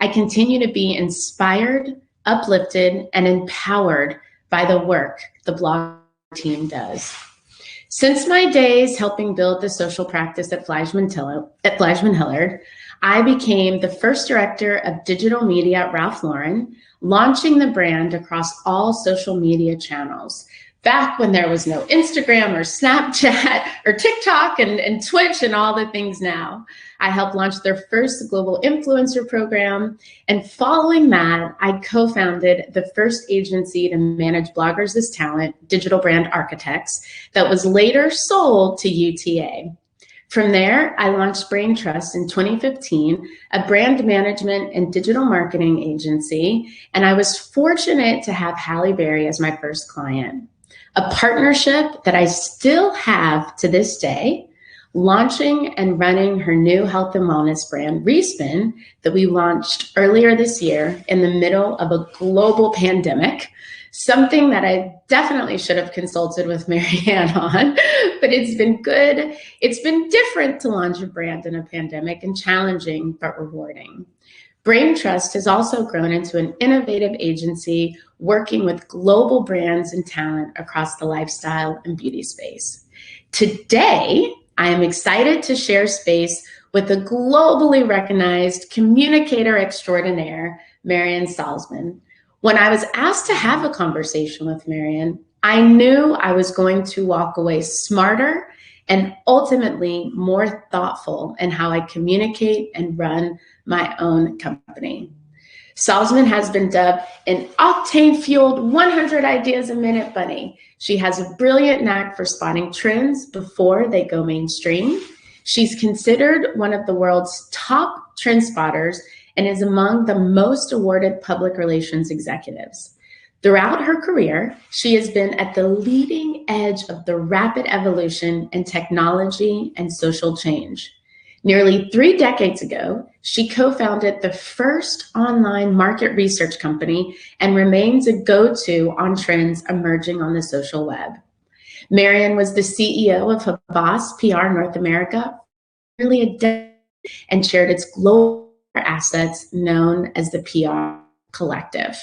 I continue to be inspired, uplifted, and empowered by the work the BlogHer team does. Since my days helping build the social practice at Fleischmann Hillard, I became the first director of digital media at Ralph Lauren, launching the brand across all social media channels. Back when there was no Instagram or Snapchat or TikTok and Twitch and all the things now. I helped launch their first global influencer program. And following that, I co-founded the first agency to manage bloggers as talent, Digital Brand Architects, that was later sold to UTA. From there, I launched Brain Trust in 2015, a brand management and digital marketing agency, and I was fortunate to have Halle Berry as my first client. A partnership that I still have to this day, launching and running her new health and wellness brand, Respin, that we launched earlier this year in the middle of a global pandemic, something that I definitely should have consulted with Marian on, but it's been good. It's been different to launch a brand in a pandemic and challenging but rewarding. Brain Trust has also grown into an innovative agency working with global brands and talent across the lifestyle and beauty space. Today, I am excited to share space with a globally recognized communicator extraordinaire, Marian Salzman. When I was asked to have a conversation with Marian, I knew I was going to walk away smarter and ultimately more thoughtful in how I communicate and run my own company. Salzman has been dubbed an octane-fueled 100 ideas a minute bunny. She has a brilliant knack for spotting trends before they go mainstream. She's considered one of the world's top trend spotters and is among the most awarded public relations executives. Throughout her career, she has been at the leading edge of the rapid evolution in technology and social change. Nearly 3 decades ago, she co-founded the first online market research company and remains a go-to on trends emerging on the social web. Marian was the CEO of Havas PR North America for nearly a decade and chaired its global assets known as the PR Collective.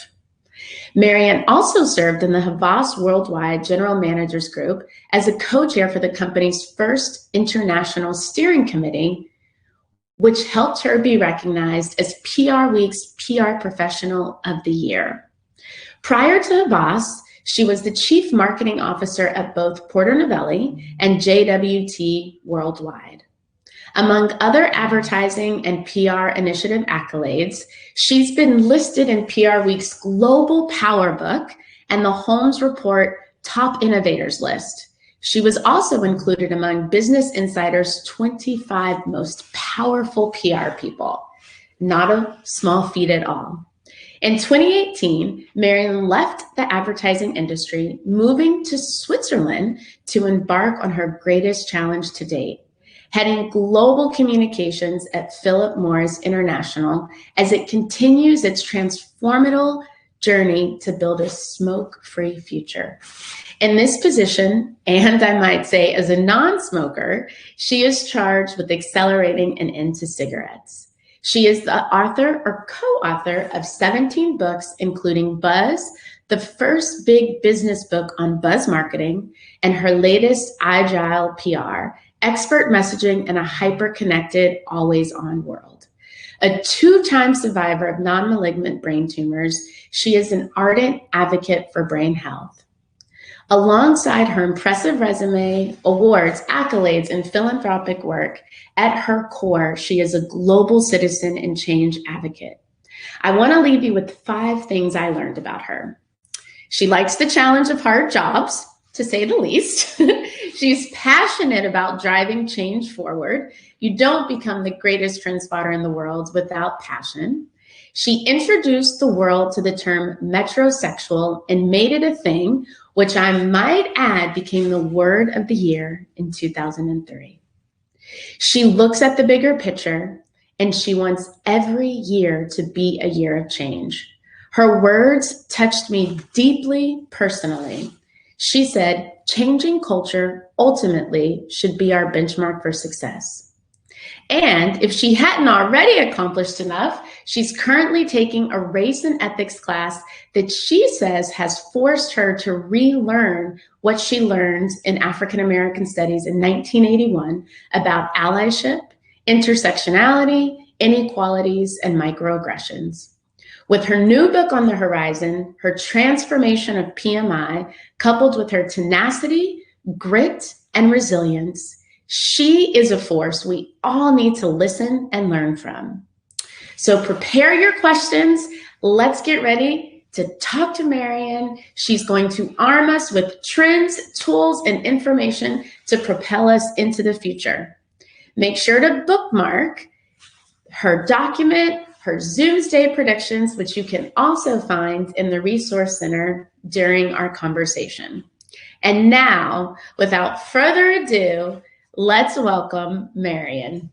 Marian also served in the Havas Worldwide General Managers Group as a co-chair for the company's first international steering committee, which helped her be recognized as PR Week's PR Professional of the Year. Prior to Havas, she was the Chief Marketing Officer at both Porter Novelli and JWT Worldwide. Among other advertising and PR initiative accolades, she's been listed in PR Week's Global Power Book and the Holmes Report Top Innovators list. She was also included among Business Insider's 25 most powerful PR people. Not a small feat at all. In 2018, Marian left the advertising industry, moving to Switzerland to embark on her greatest challenge to date, heading global communications at Philip Morris International as it continues its transformative journey to build a smoke-free future. In this position, and I might say as a non-smoker, she is charged with accelerating an end to cigarettes. She is the author or co-author of 17 books, including Buzz, the first big business book on buzz marketing, and her latest Agile PR, expert messaging in a hyper-connected, always-on world. A 2-time survivor of non-malignant brain tumors, she is an ardent advocate for brain health. Alongside her impressive resume, awards, accolades, and philanthropic work, at her core, she is a global citizen and change advocate. I want to leave you with 5 things I learned about her. She likes the challenge of hard jobs, to say the least. She's passionate about driving change forward. You don't become the greatest trend spotter in the world without passion. She introduced the world to the term metrosexual and made it a thing, which I might add became the word of the year in 2003. She looks at the bigger picture, and she wants every year to be a year of change. Her words touched me deeply personally. She said, changing culture ultimately should be our benchmark for success. And if she hadn't already accomplished enough, she's currently taking a race and ethics class that she says has forced her to relearn what she learned in African American Studies in 1981 about allyship, intersectionality, inequalities, and microaggressions. With her new book on the horizon, her transformation of PMI, coupled with her tenacity, grit, and resilience, she is a force we all need to listen and learn from. So prepare your questions. Let's get ready to talk to Marian. She's going to arm us with trends, tools, and information to propel us into the future. Make sure to bookmark her document, her Zoomsday predictions, which you can also find in the Resource Center during our conversation. And now, without further ado, let's welcome Marian.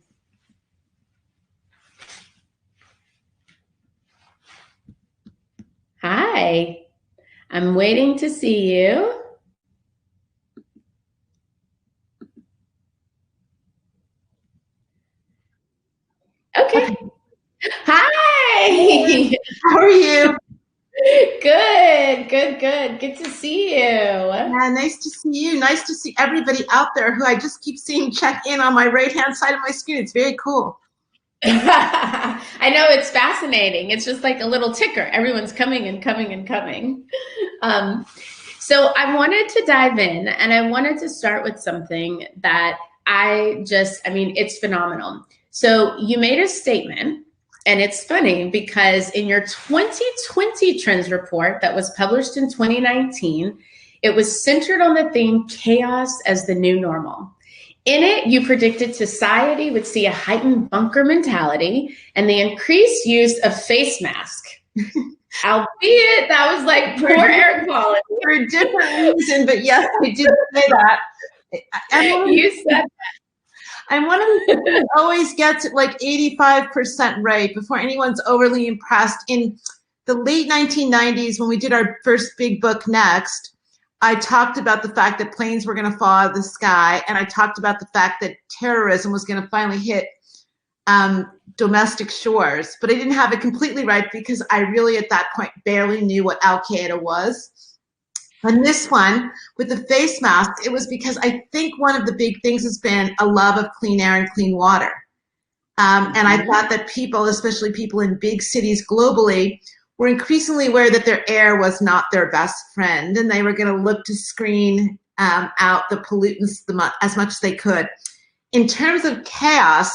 Hi, I'm waiting to see you. Okay. Hi. How are you? Good, good, good. Good to see you. Yeah, nice to see you. Nice to see everybody out there who I just keep seeing check in on my right-hand side of my screen. It's very cool. I know, it's fascinating. It's just like a little ticker. Everyone's coming and coming and coming. So I wanted to dive in, and I wanted to start with something that it's phenomenal. So you made a statement, and it's funny because in your 2020 trends report that was published in 2019, it was centered on the theme chaos as the new normal. In it, you predicted society would see a heightened bunker mentality and the increased use of face masks. Albeit that was like poor air quality. For a different reason, but yes, I did say that. You said that. I'm one of the people who always gets it like 85% right before anyone's overly impressed. In the late 1990s, when we did our first big book, Next, I talked about the fact that planes were going to fall out of the sky, and I talked about the fact that terrorism was going to finally hit domestic shores. But I didn't have it completely right because I really, at that point, barely knew what Al-Qaeda was. And this one, with the face mask, it was because I think one of the big things has been a love of clean air and clean water. And I thought that people, especially people in big cities globally, were increasingly aware that their air was not their best friend, and they were going to look to screen out the pollutants as much as they could. In terms of chaos,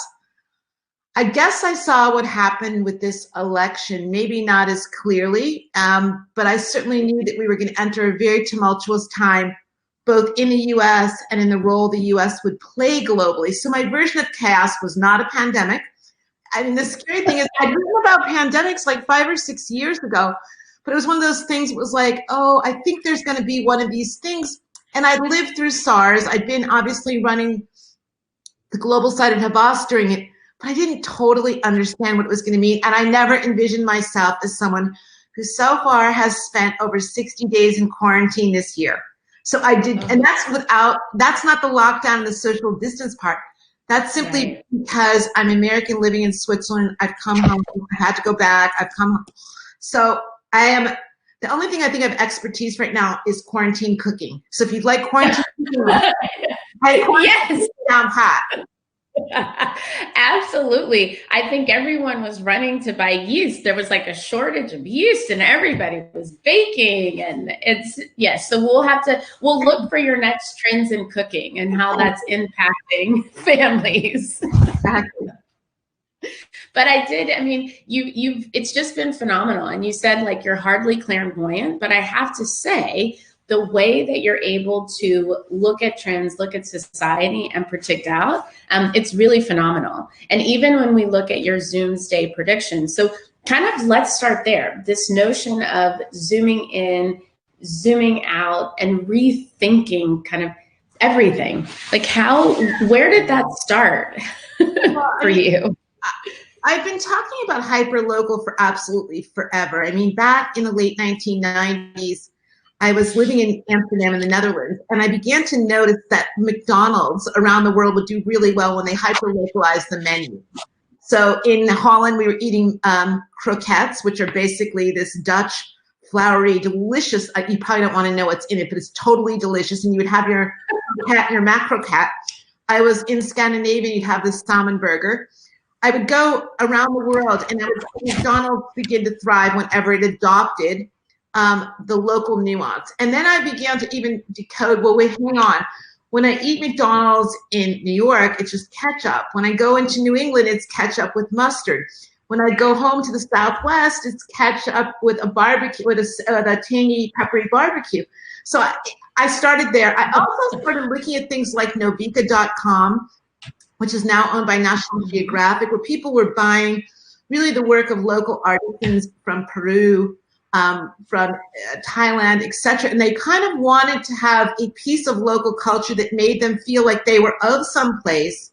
I guess I saw what happened with this election, maybe not as clearly, but I certainly knew that we were going to enter a very tumultuous time, both in the US and in the role the US would play globally. So my version of chaos was not a pandemic. I mean, the scary thing is I'd written about pandemics like 5 or 6 years ago, but it was one of those things that was like, oh, I think there's going to be one of these things. And I'd lived through SARS. I'd been obviously running the global side of Havas during it, but I didn't totally understand what it was going to mean. And I never envisioned myself as someone who so far has spent over 60 days in quarantine this year. So I did, and that's not the lockdown and the social distance part. That's simply because I'm American living in Switzerland. I've come home, I had to go back, I've come home. So the only thing I think I have expertise right now is quarantine cooking. So if you'd like quarantine cooking, yes, down pat. Absolutely. I think everyone was running to buy yeast. There was like a shortage of yeast and everybody was baking, and so we'll look for your next trends in cooking and how that's impacting families. Exactly. But it's just been phenomenal. And you said like you're hardly clairvoyant, but I have to say, the way that you're able to look at trends, look at society, and predict out, it's really phenomenal. And even when we look at your Zoomsday predictions, so kind of let's start there. This notion of zooming in, zooming out, and rethinking kind of everything. Like where did that start for you? I've been talking about hyperlocal for absolutely forever. I mean, back in the late 1990s, I was living in Amsterdam in the Netherlands, and I began to notice that McDonald's around the world would do really well when they hyper-localized the menu. So in Holland, we were eating croquettes, which are basically this Dutch, floury, delicious, you probably don't want to know what's in it, but it's totally delicious, and you would have your macro cat. I was in Scandinavia, you'd have this salmon burger. I would go around the world, and McDonald's began to thrive whenever it adopted the local nuance. And then I began to even decode, well, wait, hang on. When I eat McDonald's in New York, it's just ketchup. When I go into New England, it's ketchup with mustard. When I go home to the Southwest, it's ketchup with a barbecue, with a tangy, peppery barbecue. So I started there. I also started looking at things like Novika.com, which is now owned by National Geographic, where people were buying really the work of local artisans from Peru, from Thailand, etc. And they kind of wanted to have a piece of local culture that made them feel like they were of some place,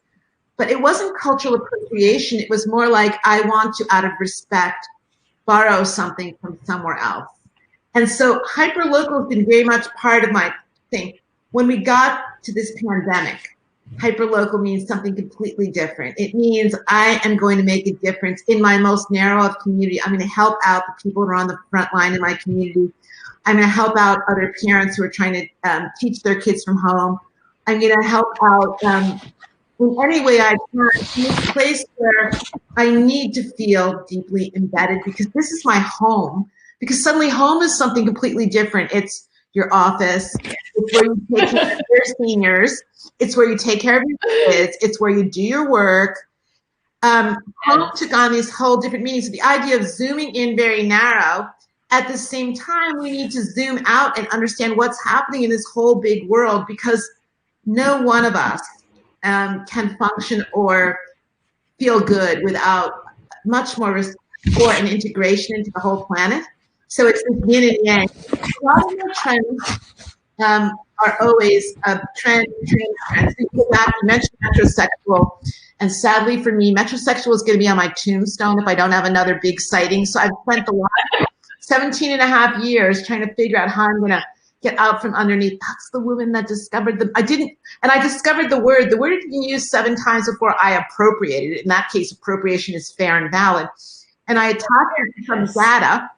but it wasn't cultural appropriation. It was more like, I want to, out of respect, borrow something from somewhere else. And so hyperlocal has been very much part of my thing. When we got to this pandemic, hyperlocal means something completely different. It means I am going to make a difference in my most narrow of community. I'm going to help out the people who are on the front line in my community. I'm going to help out other parents who are trying to teach their kids from home. I'm going to help out in any way I can in a place where I need to feel deeply embedded, because this is my home. Because suddenly home is something completely different. It's your office. It's where you take care of your seniors. It's where you take care of your kids. It's where you do your work. Home took on these whole different meanings. So the idea of zooming in very narrow, at the same time, we need to zoom out and understand what's happening in this whole big world, because no one of us can function or feel good without much more respect for an integration into the whole planet. So it's this yin and yang. A lot of the trends are always trends. You mentioned metrosexual, and sadly for me, metrosexual is going to be on my tombstone if I don't have another big sighting. So I've spent the last 17 and a half years trying to figure out how I'm going to get out from underneath. That's the woman that discovered I discovered the word. The word had been used 7 times before I appropriated it. In that case, appropriation is fair and valid. And I attached it to some data.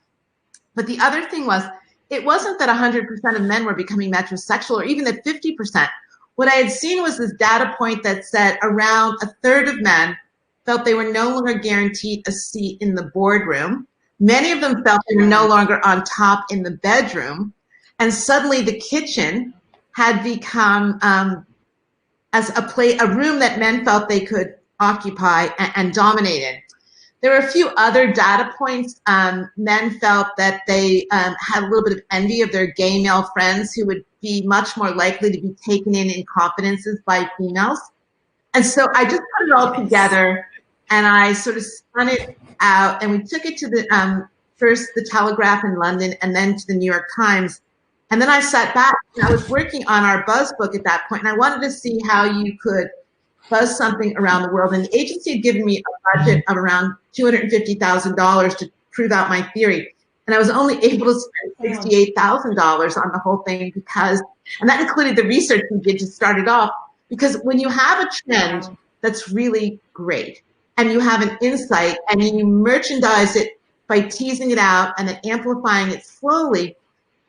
But the other thing was, it wasn't that 100% of men were becoming metrosexual, or even that 50%. What I had seen was this data point that said around 1/3 of men felt they were no longer guaranteed a seat in the boardroom. Many of them felt they were no longer on top in the bedroom. And suddenly the kitchen had become as a room that men felt they could occupy and dominate in. There were a few other data points. Men felt that they had a little bit of envy of their gay male friends who would be much more likely to be taken in confidences by females. And so I just put it all together, and I sort of spun it out, and we took it to the first the Telegraph in London, and then to the New York Times. And then I sat back, and I was working on our buzz book at that point, and I wanted to see how you could buzz something around the world. And the agency had given me a budget of around $250,000 to prove out my theory. And I was only able to spend $68,000 on the whole thing because, and that included the research we did to start it off, because when you have a trend that's really great and you have an insight and you merchandise it by teasing it out and then amplifying it slowly,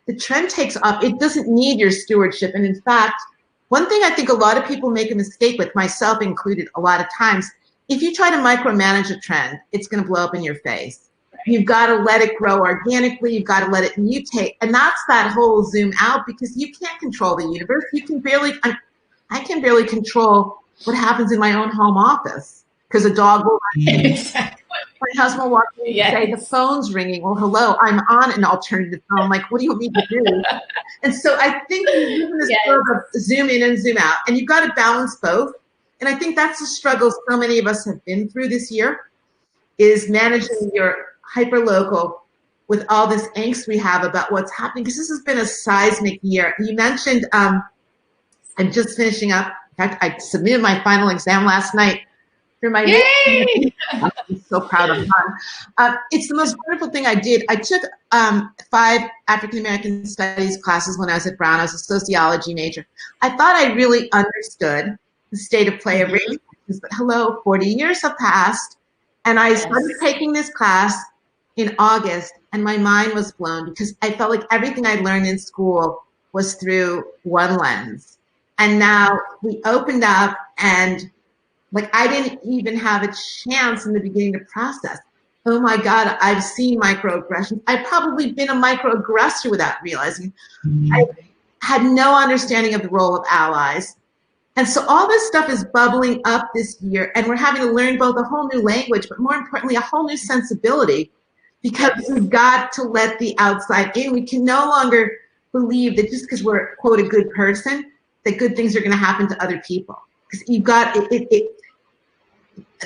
the trend takes off. It doesn't need your stewardship. And in fact, one thing I think a lot of people make a mistake with, myself included a lot of times, if you try to micromanage a trend, it's going to blow up in your face. You've got to let it grow organically. You've got to let it mutate. And that's that whole zoom out, because you can't control the universe. You can barely, I can barely control what happens in my own home office, because a dog will Exactly. My husband will walk in and say, the phone's ringing. Well, hello, I'm on an alternative phone. Like, what do you want me to do? And so I think you live in this world of zoom in and zoom out, and you've got to balance both. And I think that's the struggle so many of us have been through this year, is managing your hyperlocal with all this angst we have about what's happening, because this has been a seismic year. You mentioned, I'm just finishing up. In fact, I submitted my final exam last night. for my Yay! I'm so proud of mine. It's the most wonderful thing I did. I took 5 African-American studies classes when I was at Brown. I was a sociology major. I thought I really understood the state of play of race, but hello, 40 years have passed, and I started taking this class in August, and my mind was blown because I felt like everything I learned in school was through one lens. And now we opened up, and like I didn't even have a chance in the beginning to process. Oh my God, I've seen microaggressions. I've probably been a microaggressor without realizing. I had no understanding of the role of allies. And so all this stuff is bubbling up this year, and we're having to learn both a whole new language, but more importantly, a whole new sensibility, because we've got to let the outside in. We can no longer believe that just because we're, quote, a good person, that good things are going to happen to other people. Because you've got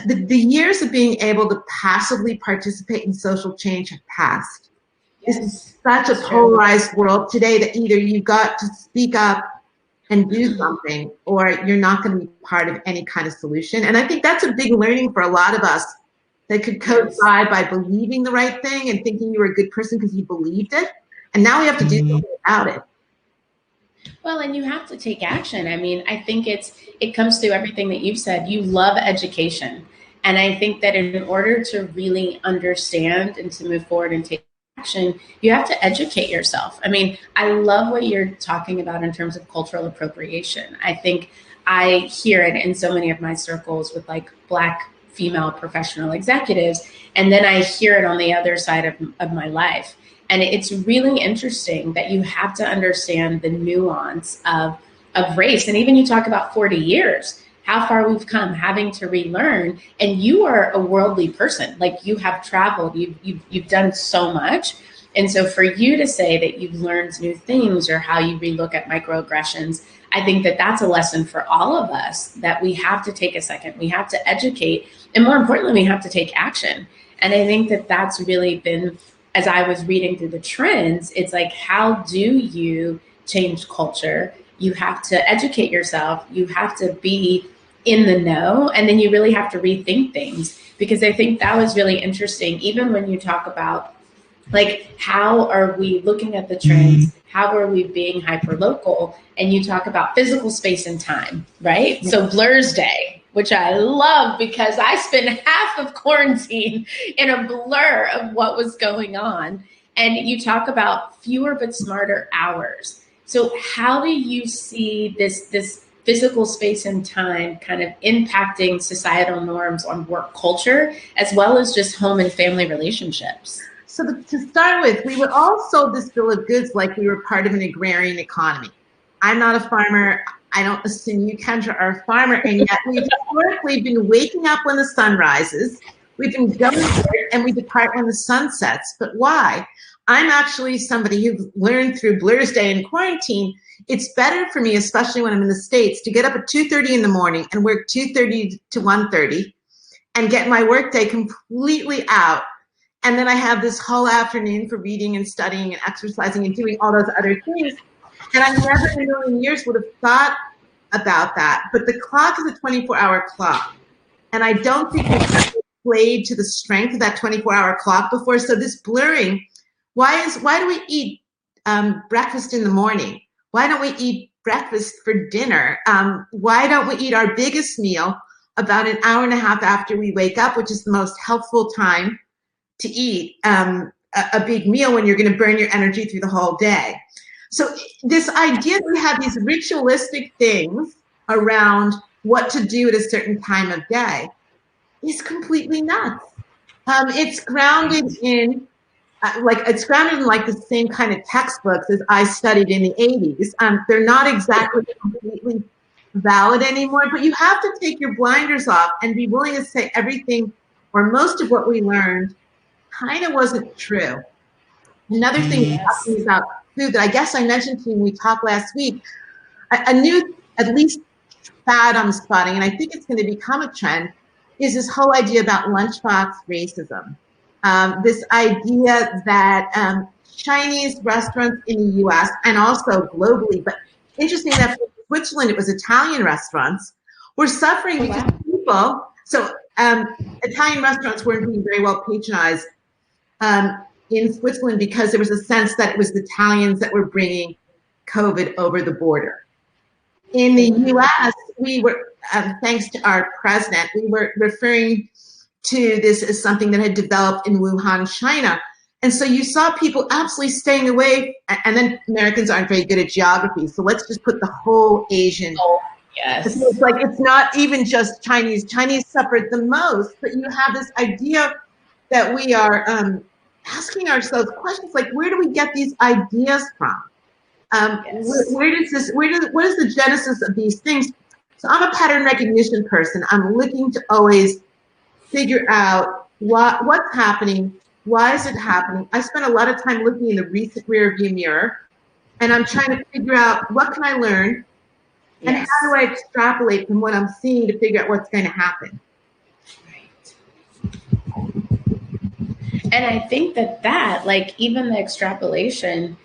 the years of being able to passively participate in social change have passed. This is such a polarized world today that either you've got to speak up and do something, or you're not going to be part of any kind of solution. And I think that's a big learning for a lot of us that could coincide by believing the right thing and thinking you were a good person because you believed it. And now we have to do something about it. Well, and you have to take action. I mean, I think it comes through everything that you've said. You love education. And I think that in order to really understand and to move forward and take action, you have to educate yourself. I mean, I love what you're talking about in terms of cultural appropriation. I think I hear it in so many of my circles with like Black female professional executives, and then I hear it on the other side of my life. And it's really interesting that you have to understand the nuance of race. And even you talk about 40 years, how far we've come, having to relearn. And you are a worldly person. Like, you have traveled, you've done so much. And so for you to say that you've learned new things, or how you relook at microaggressions, I think that that's a lesson for all of us, that we have to take a second, we have to educate, and more importantly, we have to take action. And I think that that's really been, as I was reading through the trends, it's like, how do you change culture? You have to educate yourself, you have to be in the know, and then you really have to rethink things. Because I think that was really interesting, even when you talk about, like, how are we looking at the trends? How are we being hyperlocal? And you talk about physical space and time, right? Yeah. So Blur's Day, which I love because I spent half of quarantine in a blur of what was going on. And you talk about fewer but smarter hours. So how do you see this physical space and time kind of impacting societal norms on work culture, as well as just home and family relationships? So to start with, we were all sold this bill of goods like we were part of an agrarian economy. I'm not a farmer. I don't assume you, Kendra, are a farmer, and yet we've historically been waking up when the sun rises. We've been going to work, and we depart when the sun sets. But why? I'm actually somebody who learned through Blur's Day and quarantine. It's better for me, especially when I'm in the States, to get up at 2:30 in the morning and work 2:30 to 1:30 and get my workday completely out. And then I have this whole afternoon for reading and studying and exercising and doing all those other things. And I never in a million years would have thought about that. But the clock is a 24-hour clock. And I don't think we've ever played to the strength of that 24-hour clock before. So this blurring, why do we eat breakfast in the morning? Why don't we eat breakfast for dinner? Why don't we eat our biggest meal about an hour and a half after we wake up, which is the most helpful time to eat a big meal when you're going to burn your energy through the whole day? So this idea that we have these ritualistic things around what to do at a certain time of day is completely nuts. It's grounded in the same kind of textbooks as I studied in the 80s. They're not exactly completely valid anymore, but you have to take your blinders off and be willing to say everything or most of what we learned kind of wasn't true. Another thing about food that I guess I mentioned to you when we talked last week, a new, at least fad I'm spotting, and I think it's going to become a trend, is this whole idea about lunchbox racism. This idea that Chinese restaurants in the US and also globally, but interesting that for Switzerland it was Italian restaurants, were suffering because people, so Italian restaurants weren't being very well patronized in Switzerland because there was a sense that it was the Italians that were bringing COVID over the border. In the US, we were, thanks to our president, we were referring to this as something that had developed in Wuhan, China. And so you saw people absolutely staying away, and then Americans aren't very good at geography, so let's just put the whole Asian. Oh, yes. It's like it's not even just Chinese. Chinese suffered the most, but you have this idea that we are asking ourselves questions like, where do we get these ideas from? Yes. What is the genesis of these things? So I'm a pattern recognition person. I'm looking to always figure out what's happening. Why is it happening? I spend a lot of time looking in the recent rearview mirror, and I'm trying to figure out what can I learn, and how do I extrapolate from what I'm seeing to figure out what's going to happen. And I think that like even the extrapolation,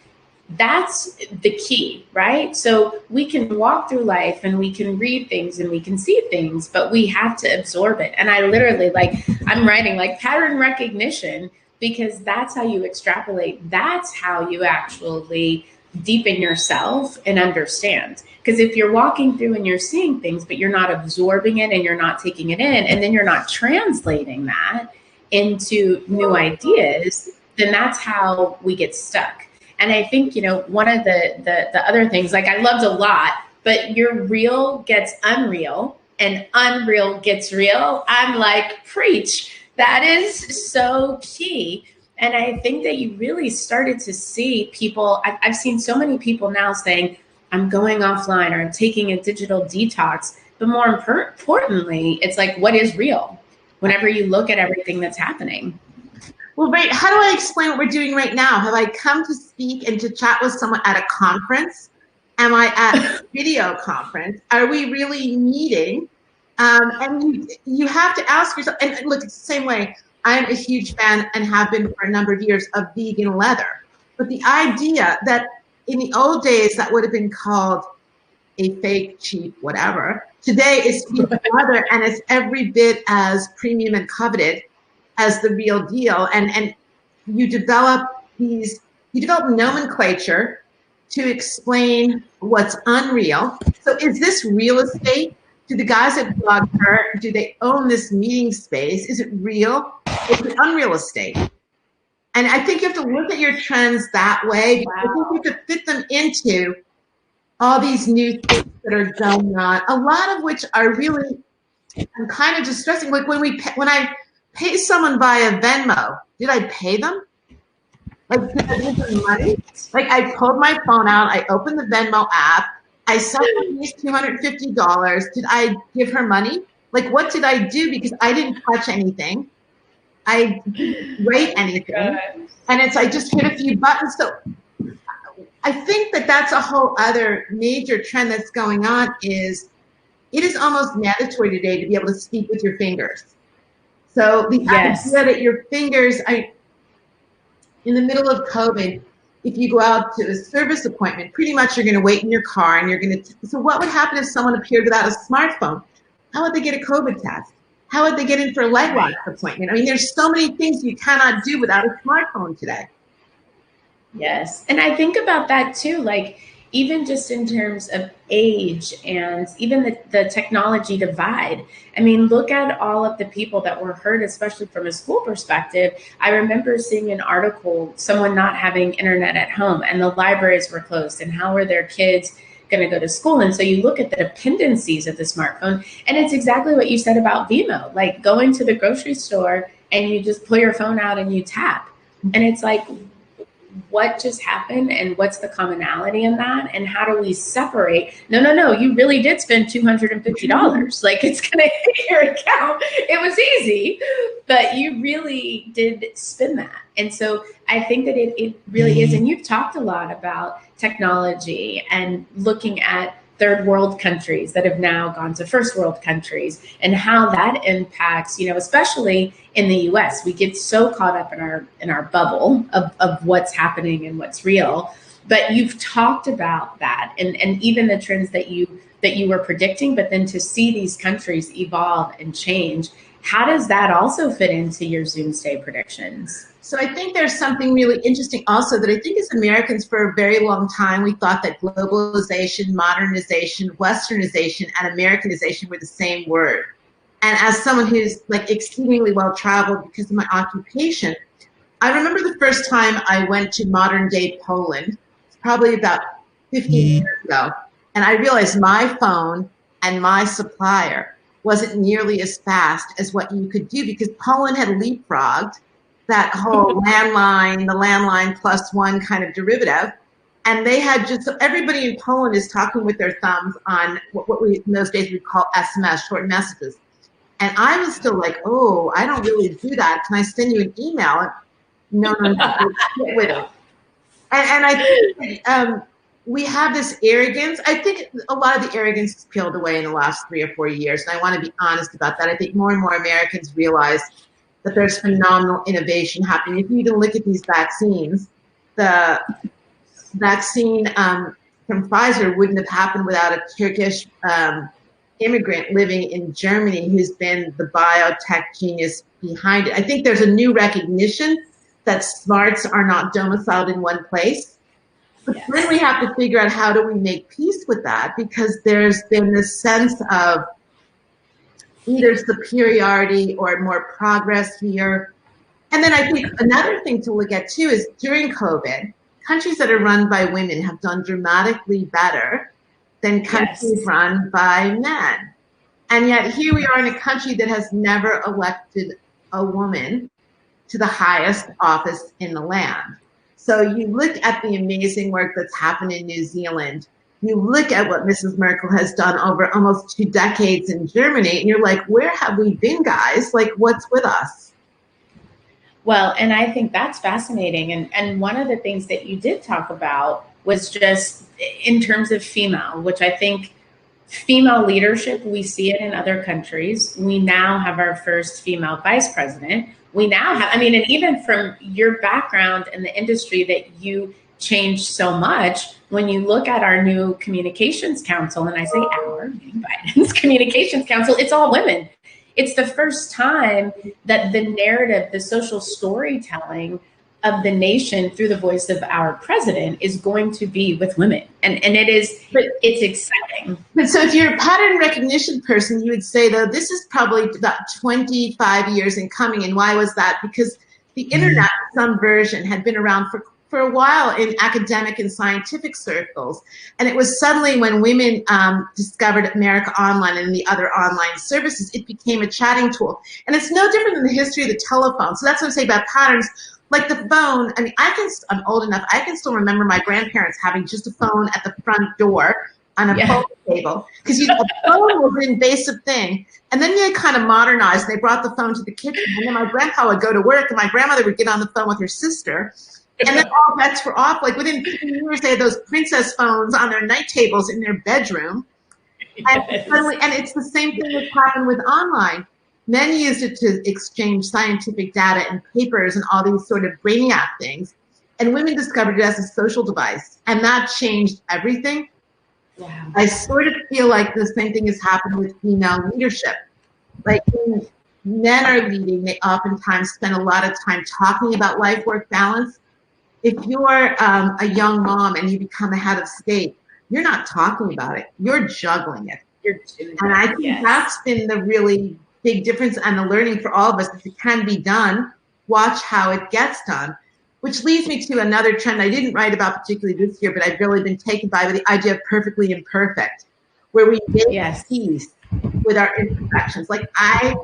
that's the key, right? So we can walk through life and we can read things and we can see things, but we have to absorb it. And I literally, like, I'm writing like pattern recognition, because that's how you extrapolate. That's how you actually deepen yourself and understand. Because if you're walking through and you're seeing things, but you're not absorbing it and you're not taking it in, and then you're not translating that into new ideas, then that's how we get stuck. And I think, you know, one of the other things, like I loved a lot, but your real gets unreal and unreal gets real. I'm like, preach. That is so key. And I think that you really started to see people, I've seen so many people now saying, I'm going offline or I'm taking a digital detox. But more importantly, it's like, what is real? Whenever you look at everything that's happening. Well, right. How do I explain what we're doing right now? Have I come to speak and to chat with someone at a conference? Am I at a video conference? Are we really meeting? And you have to ask yourself, and look, it's the same way. I'm a huge fan and have been for a number of years of vegan leather. But the idea that in the old days that would have been called a fake, cheap, whatever, today is vegan leather, and it's every bit as premium and coveted as the real deal. And you develop nomenclature to explain what's unreal. So is this real estate? Do the guys at BlogHer, do they own this meeting space? Is it real? Is it unreal estate? And I think you have to look at your trends that way. Wow. I think you have to fit them into all these new things that are going on, a lot of which are really kind of distressing. Like when I pay someone via Venmo, did I pay them? Like, did I give them money? Like, I pulled my phone out, I opened the Venmo app, I sent Denise $250. Did I give her money? Like, what did I do? Because I didn't touch anything. I didn't write anything. And I just hit a few buttons. So I think that that's a whole other major trend that's going on. Is it is almost mandatory today to be able to speak with your fingers. So the idea that your fingers, in the middle of COVID, if you go out to a service appointment, pretty much you're going to wait in your car and you're going to, so what would happen if someone appeared without a smartphone? How would they get a COVID test? How would they get in for a leg lock appointment? I mean, there's so many things you cannot do without a smartphone today. Yes. And I think about that too, like even just in terms of age and even the technology divide. I mean, look at all of the people that were hurt, especially from a school perspective. I remember seeing an article, someone not having internet at home and the libraries were closed, and how are their kids going to go to school? And so you look at the dependencies of the smartphone, and it's exactly what you said about Vimo, like going to the grocery store and you just pull your phone out and you tap. And it's like, what just happened and what's the commonality in that, and how do we separate? No, you really did spend $250. Like, it's gonna hit your account. It was easy, but you really did spend that. And so I think that it really is, and you've talked a lot about technology and looking at third world countries that have now gone to first world countries, and how that impacts, you know, especially in the US, we get so caught up in our bubble of what's happening and what's real. But you've talked about that, and even the trends that you were predicting, but then to see these countries evolve and change How does that also fit into your Zoomsday predictions? So I think there's something really interesting also that I think as Americans for a very long time, we thought that globalization, modernization, Westernization, and Americanization were the same word. And as someone who's like exceedingly well-traveled because of my occupation, I remember the first time I went to modern day Poland, probably about 15 years ago, and I realized my phone and my supplier wasn't nearly as fast as what you could do because Poland had leapfrogged that whole landline, the landline plus one kind of derivative. And they had just, so everybody in Poland is talking with their thumbs on what we in those days we'd call SMS, short messages. And I was still like, oh, I don't really do that. Can I send you an email? No, get with it. And I think we have this arrogance. I think a lot of the arrogance has peeled away in the last 3 or 4 years. And I want to be honest about that. I think more and more Americans realize that there's phenomenal innovation happening. If you even look at these vaccines, the vaccine from Pfizer wouldn't have happened without a Turkish immigrant living in Germany who's been the biotech genius behind it. I think there's a new recognition that smarts are not domiciled in one place. But then we have to figure out how do we make peace with that, because there's been this sense of either superiority or more progress here. And then I think another thing to look at too is during COVID, countries that are run by women have done dramatically better than countries run by men. And yet here we are in a country that has never elected a woman to the highest office in the land. So you look at the amazing work that's happened in New Zealand. You look at what Mrs. Merkel has done over almost 2 decades in Germany, and you're like, where have we been, guys? Like, what's with us? Well, and I think that's fascinating. And one of the things that you did talk about was just in terms of female, which I think female leadership, we see it in other countries. We now have our first female vice president. We now have, I mean, and even from your background in the industry that you changed so much, when you look at our new communications council, and I say our, Biden's communications council, it's all women. It's the first time that the narrative, the social storytelling of the nation through the voice of our president is going to be with women. And it's exciting. But so if you're a pattern recognition person, you would say, though, this is probably about 25 years in coming. And why was that? Because the internet, some version, had been around for a while in academic and scientific circles. And it was suddenly when women discovered America Online and the other online services, it became a chatting tool. And it's no different than the history of the telephone. So that's what I'm saying about patterns. Like the phone, I mean, I'm old enough, I can still remember my grandparents having just a phone at the front door on a phone table. Because the phone was an invasive thing. And then they kind of modernized. They brought the phone to the kitchen. And then my grandpa would go to work and my grandmother would get on the phone with her sister. And then all bets were off. Like within 2 years, they had those princess phones on their night tables in their bedroom. And suddenly, and it's the same thing that's happened with online. Men used it to exchange scientific data and papers and all these sort of brainiac things. And women discovered it as a social device. And that changed everything. Wow. I sort of feel like the same thing has happened with female leadership. Like when men are leading, they oftentimes spend a lot of time talking about life-work balance. If you're a young mom and you become a head of state, you're not talking about it. You're juggling it. And I think that's been the really big difference and the learning for all of us. If it can be done, watch how it gets done. Which leads me to another trend I didn't write about particularly this year, but I've really been taken by the idea of perfectly imperfect, where we make peace with our imperfections. Like I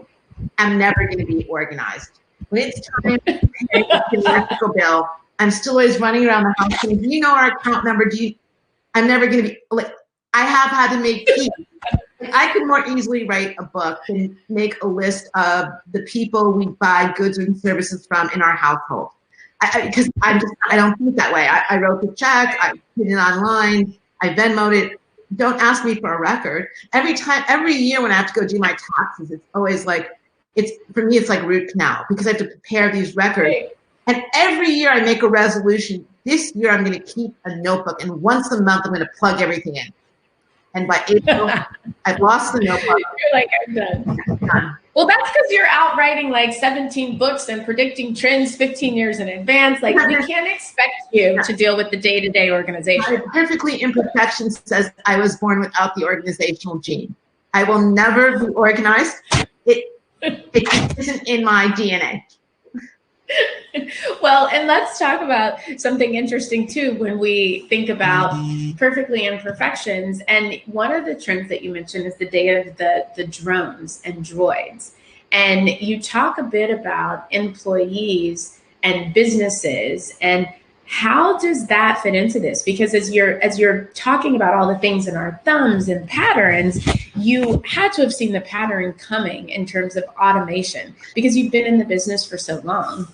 am never going to be organized. When it's time to pay the electrical bill, I'm still always running around the house saying, do you know our account number? I'm never going to be, like, I have had to make peace. I could more easily write a book than make a list of the people we buy goods and services from in our household. Because I don't think that way. I wrote the check, I put it online, I Venmoed it. Don't ask me for a record. Every year when I have to go do my taxes, it's always like, for me, it's like root canal because I have to prepare these records. And every year I make a resolution. This year I'm going to keep a notebook, and once a month I'm going to plug everything in. And by April, I've lost the notebook. You're like, I'm done. Well, that's because you're out writing like 17 books and predicting trends 15 years in advance. Like, we can't expect you to deal with the day-to-day organization. My perfectly imperfection says I was born without the organizational gene. I will never be organized. It isn't in my DNA. Well, and let's talk about something interesting too when we think about perfectly imperfections. And one of the trends that you mentioned is the day of the drones and droids. And you talk a bit about employees and businesses, and how does that fit into this? Because as you're talking about all the things in our thumbs and patterns, you had to have seen the pattern coming in terms of automation because you've been in the business for so long.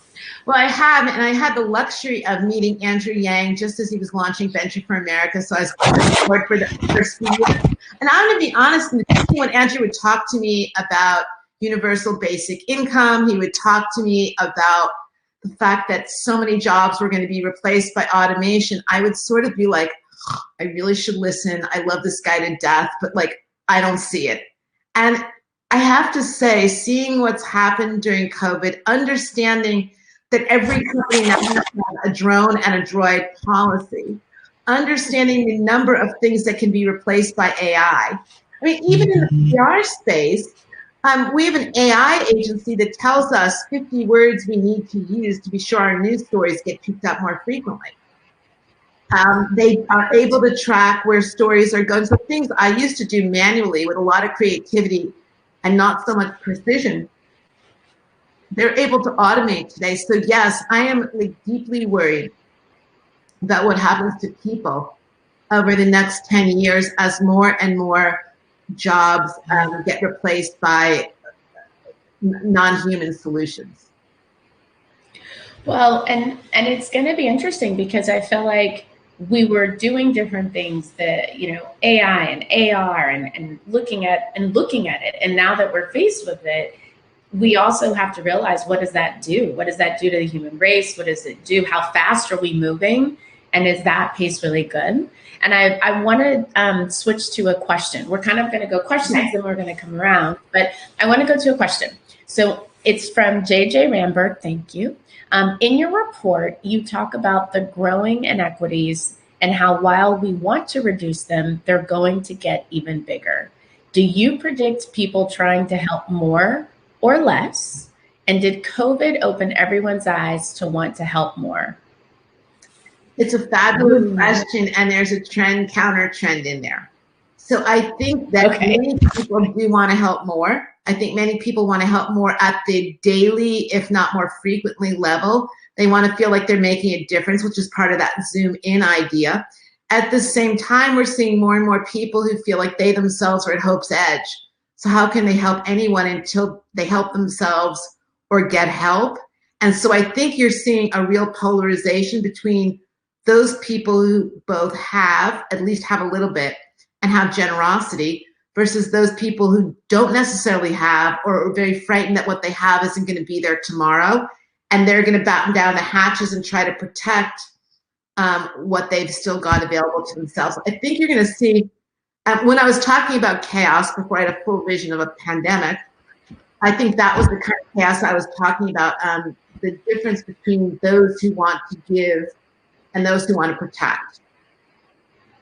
Well, I have, and I had the luxury of meeting Andrew Yang just as he was launching Venture for America. So I was on board for the first few years. And I'm going to be honest, when Andrew would talk to me about universal basic income, he would talk to me about the fact that so many jobs were going to be replaced by automation. I would sort of be like, oh, I really should listen. I love this guy to death, but like, I don't see it. And I have to say, seeing what's happened during COVID, understanding that every company now has a drone and a droid policy, understanding the number of things that can be replaced by AI. I mean, even in the PR space, we have an AI agency that tells us 50 words we need to use to be sure our news stories get picked up more frequently. They are able to track where stories are going. So things I used to do manually with a lot of creativity and not so much precision, they're able to automate today. So yes, I am like deeply worried about what happens to people over the next 10 years as more and more jobs get replaced by non-human solutions. Well, and it's going to be interesting because I feel like we were doing different things that, you know, AI and AR and looking at it. And now that we're faced with it, we also have to realize, what does that do? What does that do to the human race? What does it do? How fast are we moving? And is that pace really good? And I want to switch to a question. We're kind of going to go questions, then we're going to come around. But I want to go to a question. So it's from JJ Rambert. Thank you. In your report, you talk about the growing inequities and how while we want to reduce them, they're going to get even bigger. Do you predict people trying to help more or less? And did COVID open everyone's eyes to want to help more? It's a fabulous question, and there's a trend, counter trend in there. So I think that many people do want to help more. I think many people want to help more at the daily, if not more frequently level. They want to feel like they're making a difference, which is part of that Zoom in idea. At the same time, we're seeing more and more people who feel like they themselves are at hope's edge. So how can they help anyone until they help themselves or get help? And so I think you're seeing a real polarization between those people who both have, at least have a little bit, and have generosity, versus those people who don't necessarily have or are very frightened that what they have isn't going to be there tomorrow. And they're going to batten down the hatches and try to protect what they've still got available to themselves. I think you're going to see, when I was talking about chaos before I had a full vision of a pandemic, I think that was the kind of chaos I was talking about, the difference between those who want to give and those who want to protect.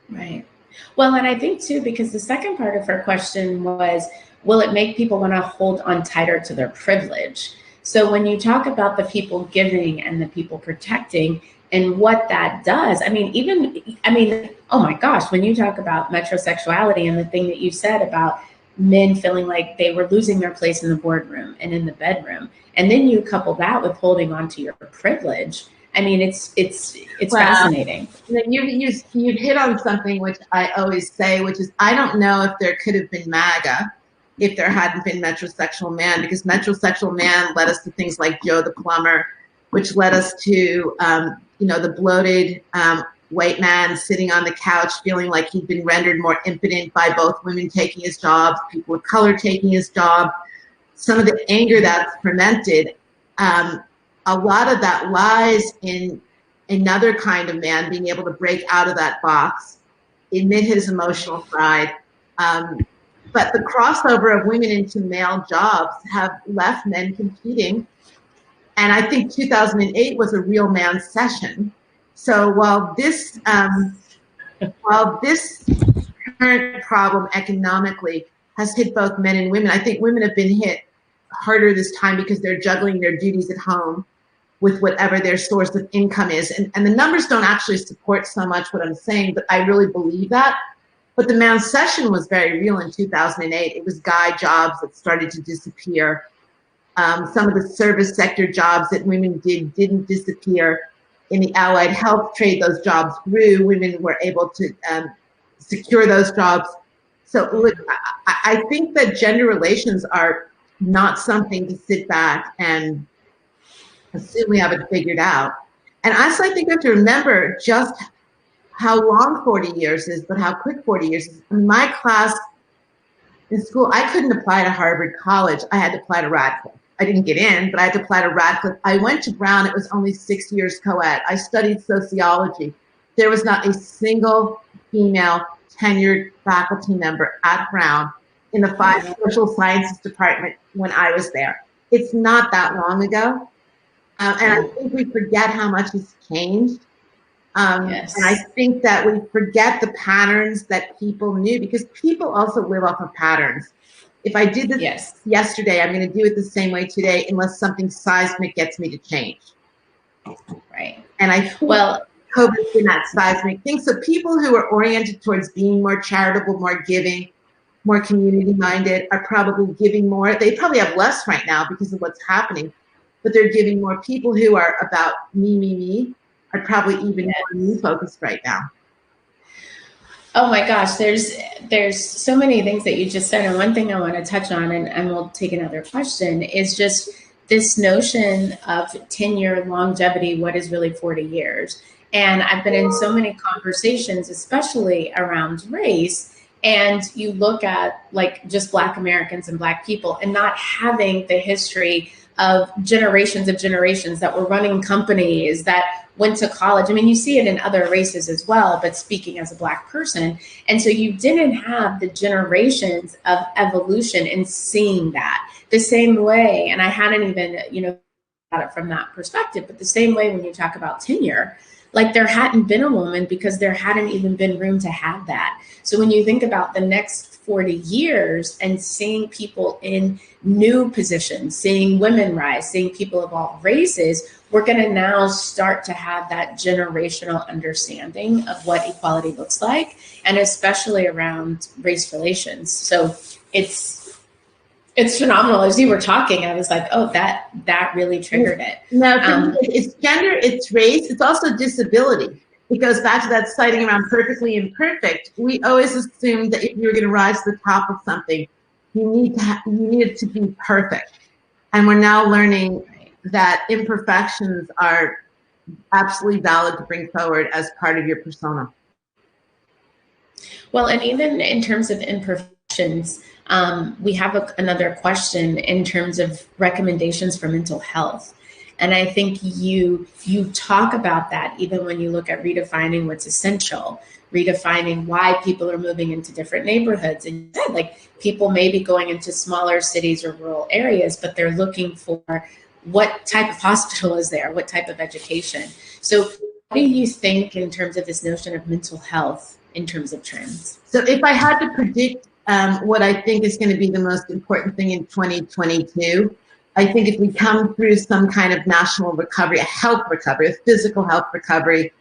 Right. Well, and I think too, because the second part of her question was, will it make people want to hold on tighter to their privilege? So when you talk about the people giving and the people protecting and what that does, I mean, oh my gosh, when you talk about metrosexuality and the thing that you said about men feeling like they were losing their place in the boardroom and in the bedroom, and then you couple that with holding on to your privilege, I mean, it's fascinating. You've hit on something which I always say, which is, I don't know if there could have been MAGA if there hadn't been Metrosexual Man, because Metrosexual Man led us to things like Joe the Plumber, which led us to, the bloated white man sitting on the couch feeling like he'd been rendered more impotent by both women taking his job, people of color taking his job. Some of the anger that's fermented, a lot of that lies in another kind of man being able to break out of that box, admit his emotional side, But the crossover of women into male jobs have left men competing. And I think 2008 was a real man session. So while this current problem economically has hit both men and women, I think women have been hit harder this time because they're juggling their duties at home with whatever their source of income is. And the numbers don't actually support so much what I'm saying, but I really believe that. But the man session was very real in 2008. It was guy jobs that started to disappear. Some of the service sector jobs that women didn't disappear. In the allied health trade, those jobs grew. Women were able to secure those jobs. So look, I think that gender relations are not something to sit back and assume we have it figured out. And also, I think we have to remember just how long 40 years is, but how quick 40 years is. In my class in school, I couldn't apply to Harvard College. I had to apply to Radcliffe. I didn't get in, but I had to apply to Radcliffe. I went to Brown. It was only 6 years co-ed. I studied sociology. There was not a single female tenured faculty member at Brown in the 5 social sciences department when I was there. It's not that long ago. And I think we forget how much has changed. Yes. And I think that we forget the patterns that people knew, because people also live off of patterns. If I did this yesterday, I'm going to do it the same way today unless something seismic gets me to change. Right. And I think COVID's been that seismic thing. So people who are oriented towards being more charitable, more giving, more community-minded are probably giving more. They probably have less right now because of what's happening, but they're giving more. People who are about me are probably even more me-focused right now. Oh my gosh, there's so many things that you just said, and one thing I want to touch on, and we'll take another question, is just this notion of tenure, longevity, what is really 40 years. And I've been in so many conversations, especially around race, and you look at like just Black Americans and Black people and not having the history of generations that were running companies, that went to college. I mean, you see it in other races as well, but speaking as a Black person. And so you didn't have the generations of evolution in seeing that the same way. And I hadn't even, about it from that perspective, but the same way when you talk about tenure, like there hadn't been a woman because there hadn't even been room to have that. So when you think about the next 40 years and seeing people in new positions, seeing women rise, seeing people of all races, we're going to now start to have that generational understanding of what equality looks like, and especially around race relations. So it's phenomenal. As you were talking, I was like, oh, that really triggered it. No, it's gender, it's race, it's also disability. It goes back to that citing around perfectly imperfect. We always assumed that if you were going to rise to the top of something, you needed to be perfect. And we're now learning that imperfections are absolutely valid to bring forward as part of your persona. Well, and even in terms of imperfections, we have another question in terms of recommendations for mental health. And I think you talk about that even when you look at redefining what's essential, redefining why people are moving into different neighborhoods. And you said, like, people may be going into smaller cities or rural areas, but they're looking for what type of hospital is there, what type of education. So what do you think in terms of this notion of mental health in terms of trends? So if I had to predict what I think is going to be the most important thing in 2022, I think if we come through some kind of national recovery, a health recovery, a physical health recovery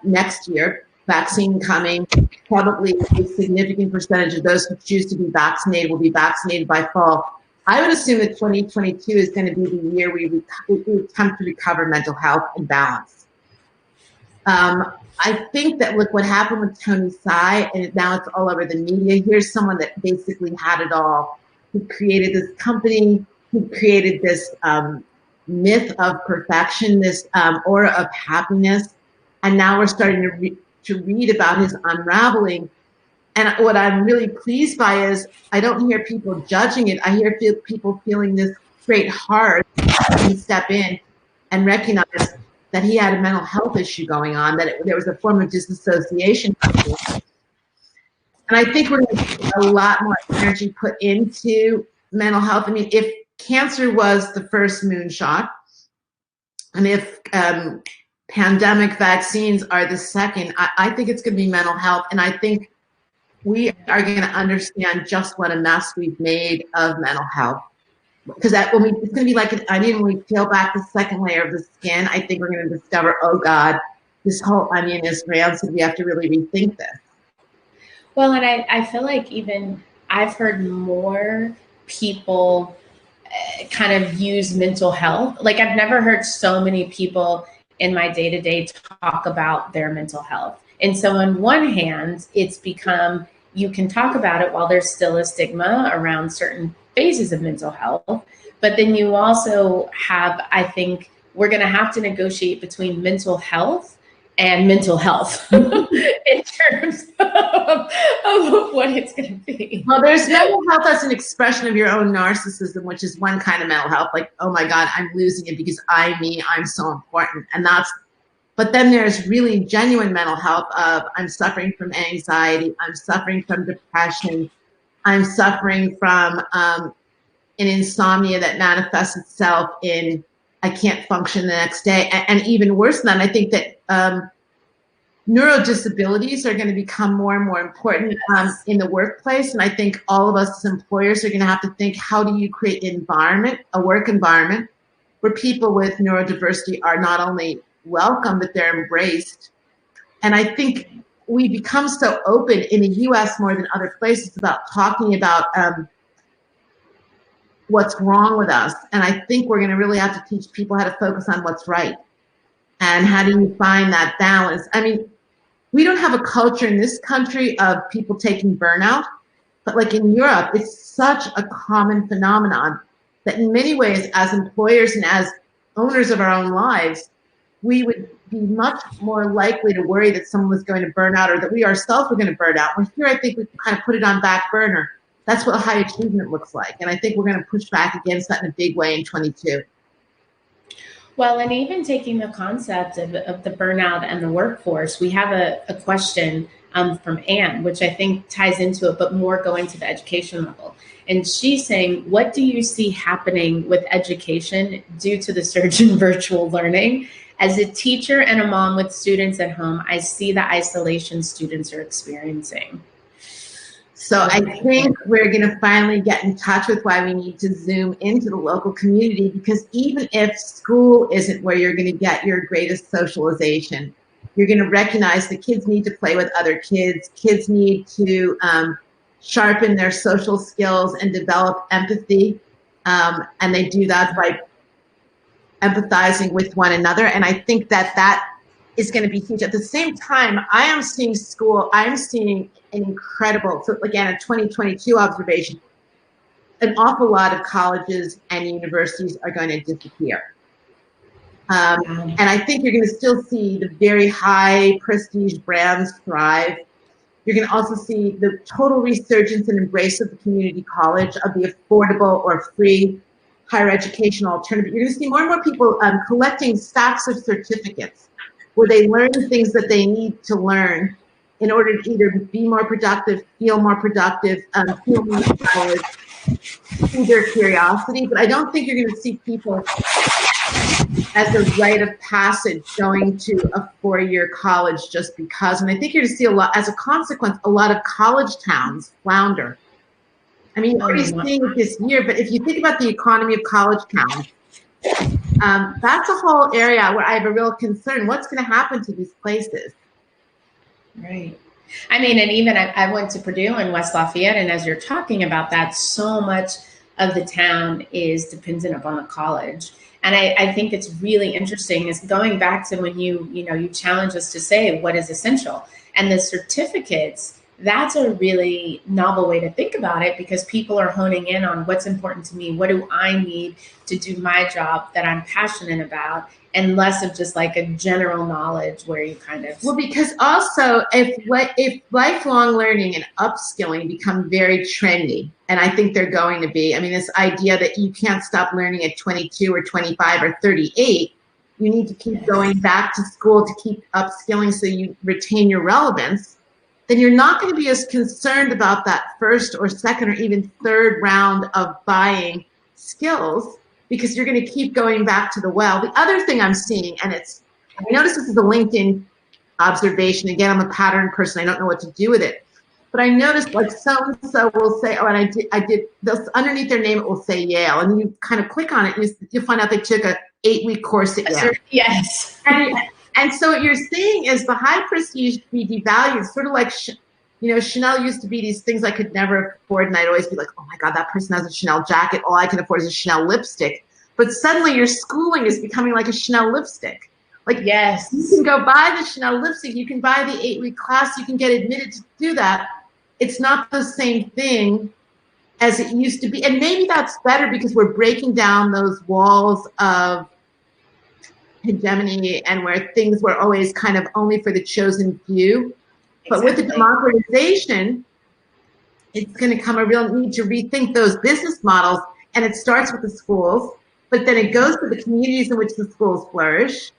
next year, vaccine coming, probably a significant percentage of those who choose to be vaccinated will be vaccinated by fall. I would assume that 2022 is going to be the year we attempt to recover mental health and balance. I think that look what happened with Tony Tsai, and now it's all over the media. Here's someone that basically had it all. He created this company. He created this myth of perfection, this aura of happiness, and now we're starting to read about his unraveling. And what I'm really pleased by is I don't hear people judging it. I hear people feeling this great heart and step in and recognize that he had a mental health issue going on, that there was a form of disassociation. And I think we're going to see a lot more energy put into mental health. I mean, if cancer was the first moonshot, and if pandemic vaccines are the second, I think it's going to be mental health. And I think we are going to understand just what a mess we've made of mental health. Because it's going to be like an onion. When we peel back the second layer of the skin, I think we're going to discover, oh God, this whole onion is rancid. We have to really rethink this. Well, and I feel like even I've heard more people kind of use mental health. Like I've never heard so many people in my day-to-day talk about their mental health. And so on one hand, it's become, you can talk about it while there's still a stigma around certain phases of mental health. But then you also have, I think, we're going to have to negotiate between mental health and mental health in terms of what it's going to be. Well, there's mental health as an expression of your own narcissism, which is one kind of mental health. Like, oh my God, I'm losing it because I'm so important. And but then there's really genuine mental health of I'm suffering from anxiety, I'm suffering from depression, I'm suffering from an insomnia that manifests itself in I can't function the next day. And even worse than that, I think that neurodisabilities are going to become more and more important in the workplace. And I think all of us as employers are going to have to think, how do you create an environment, a work environment, where people with neurodiversity are not only welcome, but they're embraced. And I think we become so open in the US more than other places about talking about what's wrong with us. And I think we're going to really have to teach people how to focus on what's right. And how do you find that balance? I mean, we don't have a culture in this country of people taking burnout, but like in Europe, it's such a common phenomenon that in many ways, as employers and as owners of our own lives, we would be much more likely to worry that someone was going to burn out or that we ourselves were going to burn out. When here, I think we kind of put it on back burner. That's what high achievement looks like. And I think we're going to push back against that in a big way in 22. Well, and even taking the concept of the burnout and the workforce, we have a question from Anne, which I think ties into it, but more going to the education level. And she's saying, what do you see happening with education due to the surge in virtual learning? As a teacher and a mom with students at home, I see the isolation students are experiencing. So I think we're going to finally get in touch with why we need to zoom into the local community, because even if school isn't where you're going to get your greatest socialization, you're going to recognize that kids need to play with other kids. Kids need to sharpen their social skills and develop empathy. And they do that by empathizing with one another. And I think that is going to be huge. At the same time, I am seeing an incredible, so again, a 2022 observation, an awful lot of colleges and universities are going to disappear. And I think you're going to still see the very high prestige brands thrive. You're going to also see the total resurgence and embrace of the community college, of the affordable or free higher education alternative. You're going to see more and more people collecting stacks of certificates where they learn things that they need to learn in order to either be more productive, feel more productive, feel more empowered, see their curiosity. But I don't think you're going to see people as a rite of passage going to a 4-year college just because. And I think you're going to see as a consequence, a lot of college towns flounder. I mean, you're already seeing it this year, but if you think about the economy of college towns, that's a whole area where I have a real concern. What's going to happen to these places? Right. I mean, and even I went to Purdue in West Lafayette, and as you're talking about that, so much of the town is dependent upon the college. And I think it's really interesting is going back to when you challenge us to say what is essential, and the certificates. That's a really novel way to think about it, because people are honing in on what's important to me. What do I need to do my job that I'm passionate about, and less of just like a general knowledge where you kind of. Well, because also if lifelong learning and upskilling become very trendy, and I think they're going to be, I mean, this idea that you can't stop learning at 22 or 25 or 38, you need to keep going back to school to keep upskilling so you retain your relevance. then you're not going to be as concerned about that first or second or even third round of buying skills, because you're going to keep going back to the well. The other thing I'm seeing, and I notice this is a LinkedIn observation. Again, I'm a pattern person. I don't know what to do with it. But I noticed like so-and-so will say, oh, and I did, underneath their name, it will say Yale. And you kind of click on it, and you find out they took a 8-week course at Yale. Yes. And so what you're seeing is the high prestige to be devalued, sort of like, Chanel used to be these things I could never afford. And I'd always be like, oh my God, that person has a Chanel jacket. All I can afford is a Chanel lipstick. But suddenly your schooling is becoming like a Chanel lipstick. Like, yes, you can go buy the Chanel lipstick. You can buy the 8-week class. You can get admitted to do that. It's not the same thing as it used to be. And maybe that's better because we're breaking down those walls of hegemony and where things were always kind of only for the chosen few. But with the democratization, it's going to come a real need to rethink those business models. And it starts with the schools, but then it goes to the communities in which the schools flourish.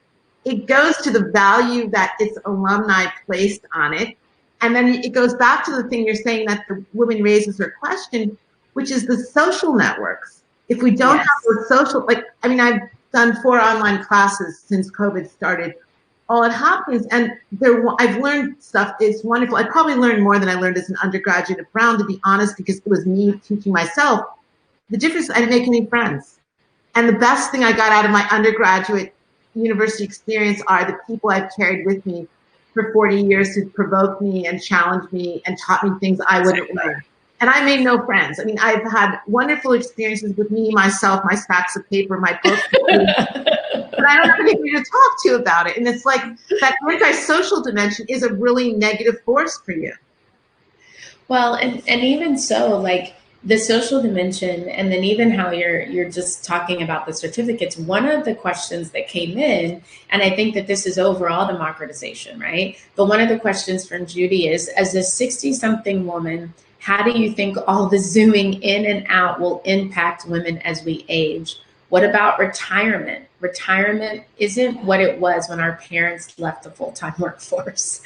It goes to the value that its alumni placed on it. And then it goes back to the thing you're saying that the woman raises her question, which is the social networks. If we don't have those social, I've done 4 online classes since COVID started, all it happens, and I've learned stuff. It's wonderful. I probably learned more than I learned as an undergraduate at Brown, to be honest, because it was me teaching myself. The difference, I didn't make any friends. And the best thing I got out of my undergraduate university experience are the people I've carried with me for 40 years who provoked me and challenged me and taught me things I wouldn't learn. And I made no friends. I mean, I've had wonderful experiences with me, myself, my stacks of paper, my books, but I don't have anybody to talk to about it. And it's like that antisocial dimension is a really negative force for you. Well, and even so, like the social dimension, and then even how you're just talking about the certificates, one of the questions that came in, and I think that this is overall democratization, right? But one of the questions from Judy is, as a 60-something woman, how do you think all the zooming in and out will impact women as we age? What about retirement? Retirement isn't what it was when our parents left the full-time workforce.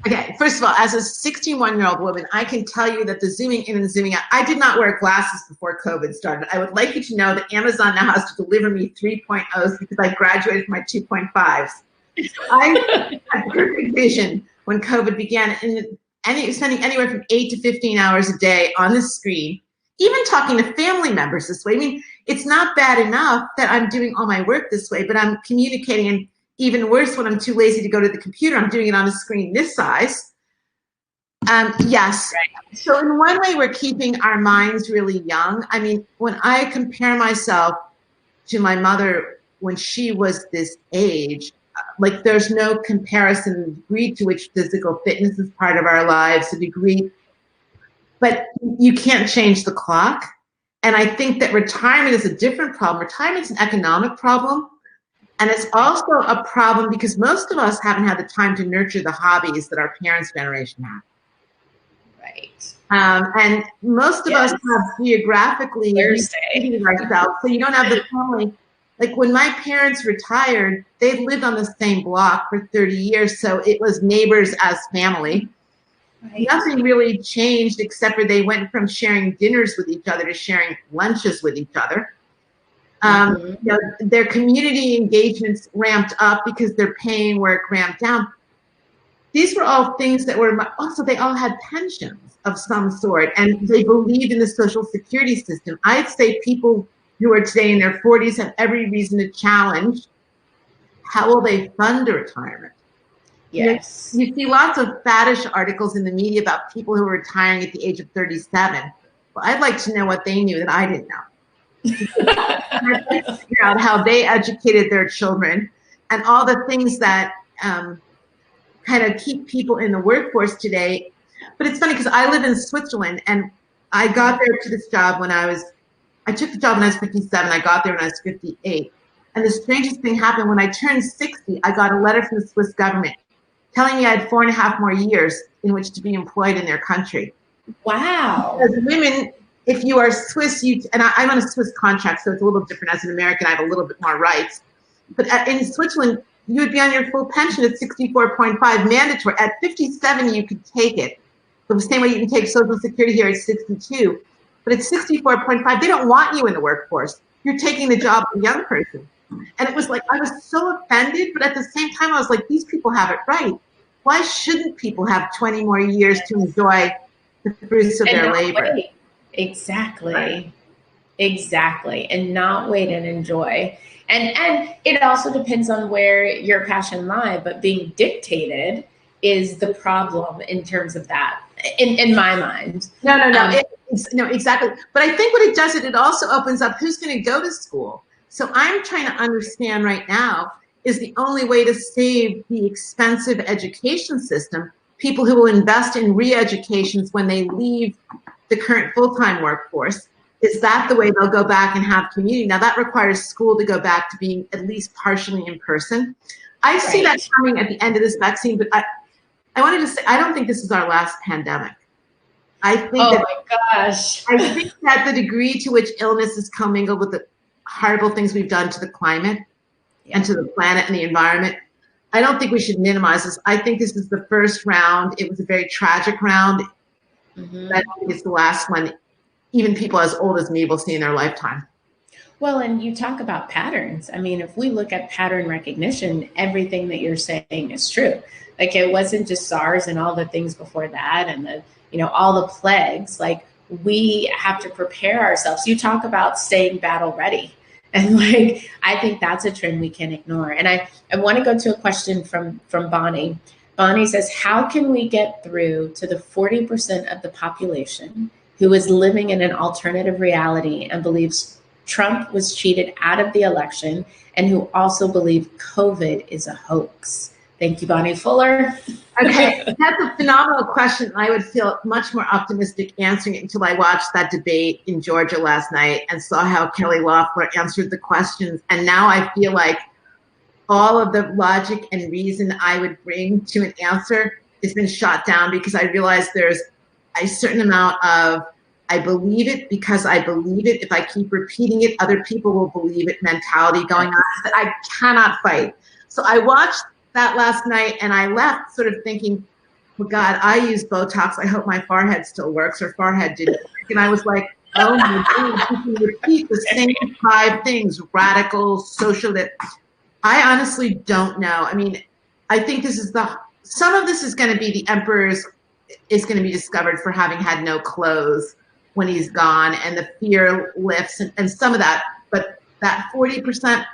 Okay, first of all, as a 61-year-old woman, I can tell you that the zooming in and zooming out, I did not wear glasses before COVID started. I would like you to know that Amazon now has to deliver me 3.0s because I graduated from my 2.5s. I had perfect vision when COVID began, and spending anywhere from 8 to 15 hours a day on the screen, even talking to family members this way. I mean, it's not bad enough that I'm doing all my work this way, but I'm communicating, and even worse when I'm too lazy to go to the computer, I'm doing it on a screen this size. Yes. Right. So in one way, we're keeping our minds really young. I mean, when I compare myself to my mother when she was this age, like there's no comparison, the degree to which physical fitness is part of our lives, the degree, but you can't change the clock. And I think that retirement is a different problem. Retirement's an economic problem. And it's also a problem because most of us haven't had the time to nurture the hobbies that our parents' generation had. Right. And most of us have geographically ourselves, so you don't have the family. Like when my parents retired, they lived on the same block for 30 years, so it was neighbors as family. Right. Nothing really changed except for they went from sharing dinners with each other to sharing lunches with each other. You know, their community engagements ramped up because their paying work ramped down. These were all things that were also, they all had pensions of some sort, and they believed in the social security system. I'd say people who are today in their 40s have every reason to challenge how will they fund a retirement. Yes. You see lots of faddish articles in the media about people who are retiring at the age of 37. Well, I'd like to know what they knew that I didn't know. I'd like to figure out how they educated their children and all the things that kind of keep people in the workforce today. But it's funny because I live in Switzerland, and I got there to this job when I took the job when I was 57. I got there when I was 58. And the strangest thing happened when I turned 60, I got a letter from the Swiss government telling me I had 4.5 more years in which to be employed in their country. Wow. As women, if you are Swiss, and I'm on a Swiss contract, so it's a little different. As an American, I have a little bit more rights. But in Switzerland, you would be on your full pension at 64.5 mandatory. At 57, you could take it. The same way you can take Social Security here at 62. But at 64.5, they don't want you in the workforce. You're taking the job of a young person. And it was like, I was so offended, but at the same time, I was like, these people have it right. Why shouldn't people have 20 more years to enjoy the fruits of their labor? Wait. Exactly. Right. Exactly. And not wait and enjoy. And it also depends on where your passion lies, but being dictated is the problem in terms of that, in my mind. No, no, exactly. But I think what it does is it also opens up who's going to go to school. So I'm trying to understand right now, is the only way to save the expensive education system people who will invest in re-educations when they leave the current full-time workforce? Is that the way they'll go back and have community? Now that requires school to go back to being at least partially in person. I see that coming at the end of this vaccine, but I wanted to say, I don't think this is our last pandemic. I think my gosh. I think that the degree to which illness is commingled with the horrible things we've done to the climate and to the planet and the environment, I don't think we should minimize this. I think this is the first round. It was a very tragic round. I don't think it's the last one. Even people as old as me will see in their lifetime. Well, and you talk about patterns. I mean, if we look at pattern recognition, everything that you're saying is true. Like, it wasn't just SARS and all the things before that and all the plagues. Like, we have to prepare ourselves. You talk about staying battle ready. And like, I think that's a trend we can ignore. And I want to go to a question from Bonnie. Bonnie says, how can we get through to the 40% of the population who is living in an alternative reality and believes Trump was cheated out of the election and who also believe COVID is a hoax? Thank you, Bonnie Fuller. Okay, that's a phenomenal question. I would feel much more optimistic answering it until I watched that debate in Georgia last night and saw how Kelly Loeffler answered the questions. And now I feel like all of the logic and reason I would bring to an answer has been shot down because I realize there's a certain amount of I believe it because I believe it. If I keep repeating it, other people will believe it mentality going on that I cannot fight. So I watched that last night and I left sort of thinking, well, God, I use Botox. I hope my forehead still works, or forehead didn't work. And I was like, oh my God, you can repeat the same 5 things, radical, socialist. I honestly don't know. I mean, I think some of this is going to be the emperor's is going to be discovered for having had no clothes when he's gone, and the fear lifts and some of that, but that 40%,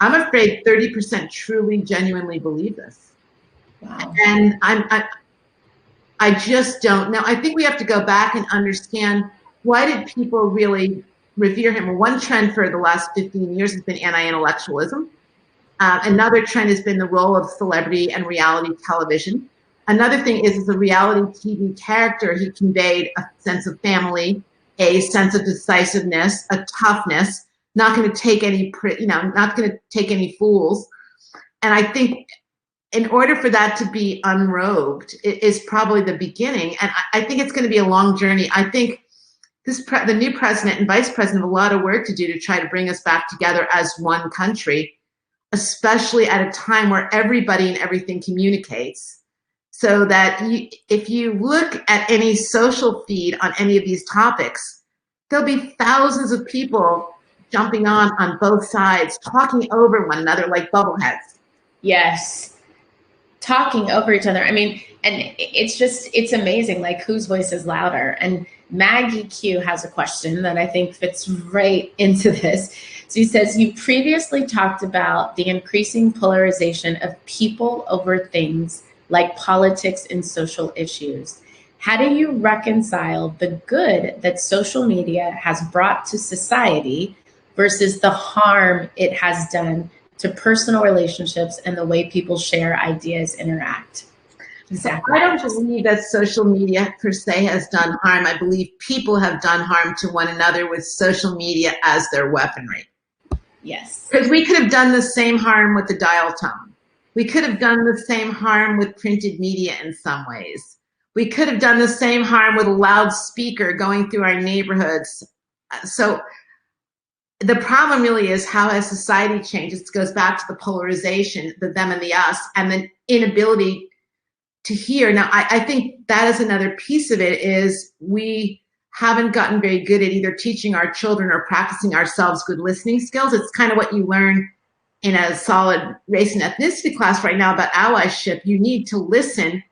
I'm afraid 30% truly, genuinely believe this. Wow. And I just don't know. I think we have to go back and understand, why did people really revere him? Well, one trend for the last 15 years has been anti-intellectualism. Another trend has been the role of celebrity and reality television. Another thing is, as a reality TV character, he conveyed a sense of family, a sense of decisiveness, a toughness, not going to take any, not going to take any fools. And I think in order for that to be unrobed, it is probably the beginning. And I think it's going to be a long journey. I think the new president and vice president have a lot of work to do to try to bring us back together as one country, especially at a time where everybody and everything communicates. So that if you look at any social feed on any of these topics, there'll be thousands of people jumping on both sides, talking over one another like bubbleheads. Yes, talking over each other. I mean, and it's amazing, like, whose voice is louder. And Maggie Q has a question that I think fits right into this. So he says, you previously talked about the increasing polarization of people over things like politics and social issues. How do you reconcile the good that social media has brought to society versus the harm it has done to personal relationships and the way people share ideas, interact? Exactly. I don't believe that social media per se has done harm. I believe people have done harm to one another with social media as their weaponry. Yes. Because we could have done the same harm with the dial tone. We could have done the same harm with printed media in some ways. We could have done the same harm with a loudspeaker going through our neighborhoods. So the problem really is how has society changed. It goes back to the polarization, the them and the us, and the inability to hear. Now, I think that is another piece of it, is we haven't gotten very good at either teaching our children or practicing ourselves good listening skills. It's kind of what you learn in a solid race and ethnicity class right now about allyship. You need to listen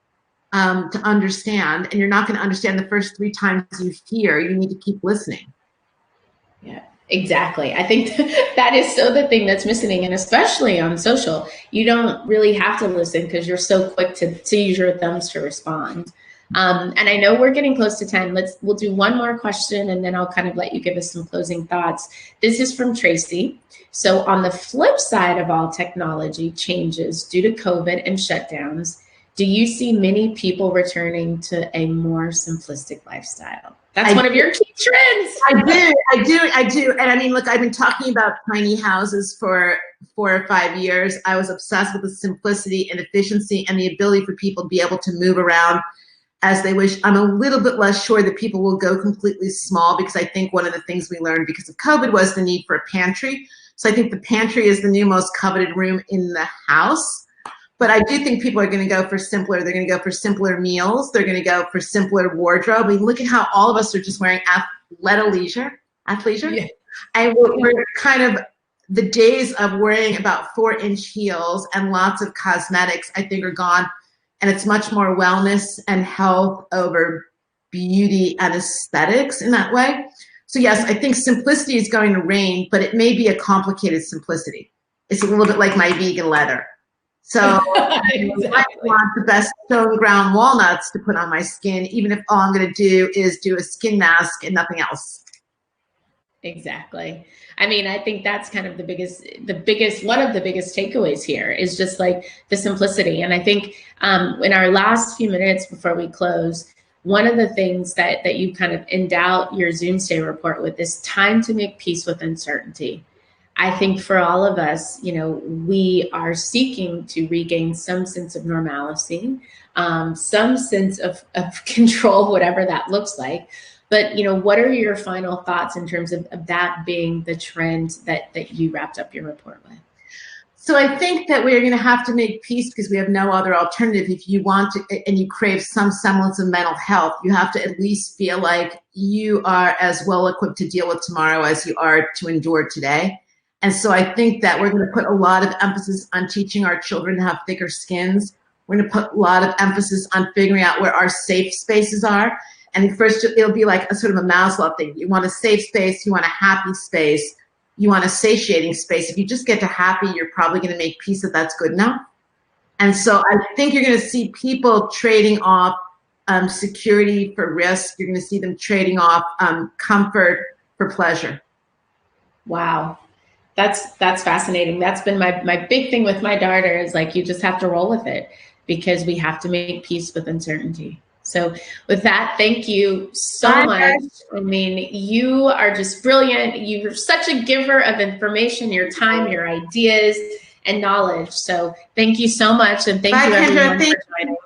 to understand, and you're not going to understand the first 3 times you hear. You need to keep listening. Yeah, exactly. I think that is so the thing that's missing, and especially on social, you don't really have to listen because you're so quick to use your thumbs to respond. And I know we're getting close to time. We'll do one more question, and then I'll kind of let you give us some closing thoughts. This is from Tracy. So on the flip side of all technology changes due to COVID and shutdowns, do you see many people returning to a more simplistic lifestyle? That's one of your key trends. I do. And I mean, look, I've been talking about tiny houses for 4 or 5 years. I was obsessed with the simplicity and efficiency and the ability for people to be able to move around as they wish. I'm a little bit less sure that people will go completely small, because I think one of the things we learned because of COVID was the need for a pantry. So I think the pantry is the new most coveted room in the house. But I do think people are going to go for simpler. They're going to go for simpler meals. They're going to go for simpler wardrobe. I mean, look at how all of us are just wearing athleisure. Yeah. And we're kind of, the days of wearing about 4-inch heels and lots of cosmetics, I think, are gone. And it's much more wellness and health over beauty and aesthetics in that way. So yes, I think simplicity is going to reign, but it may be a complicated simplicity. It's a little bit like my vegan leather. So exactly. I want the best stone ground walnuts to put on my skin, even if all I'm going to do is do a skin mask and nothing else. Exactly. I mean, I think that's kind of one of the biggest takeaways here is just like the simplicity. And I think in our last few minutes before we close, one of the things that you kind of endow your Zoomsday report with is time to make peace with uncertainty. I think for all of us, we are seeking to regain some sense of normalcy, some sense of control, whatever that looks like. But, what are your final thoughts in terms of that being the trend that you wrapped up your report with? So I think that we're going to have to make peace because we have no other alternative. If you want to, and you crave some semblance of mental health, you have to at least feel like you are as well equipped to deal with tomorrow as you are to endure today. And so I think that we're going to put a lot of emphasis on teaching our children to have thicker skins. We're going to put a lot of emphasis on figuring out where our safe spaces are. And first, it'll be like a sort of a Maslow thing. You want a safe space, you want a happy space, you want a satiating space. If you just get to happy, you're probably going to make peace that that's good enough. And so I think you're going to see people trading off security for risk. You're going to see them trading off comfort for pleasure. Wow. That's fascinating. That's been my big thing with my daughter is like, you just have to roll with it because we have to make peace with uncertainty. So with that, thank you so much. I mean, you are just brilliant. You're such a giver of information, your time, your ideas, and knowledge. So thank you so much. And thank you everyone for joining.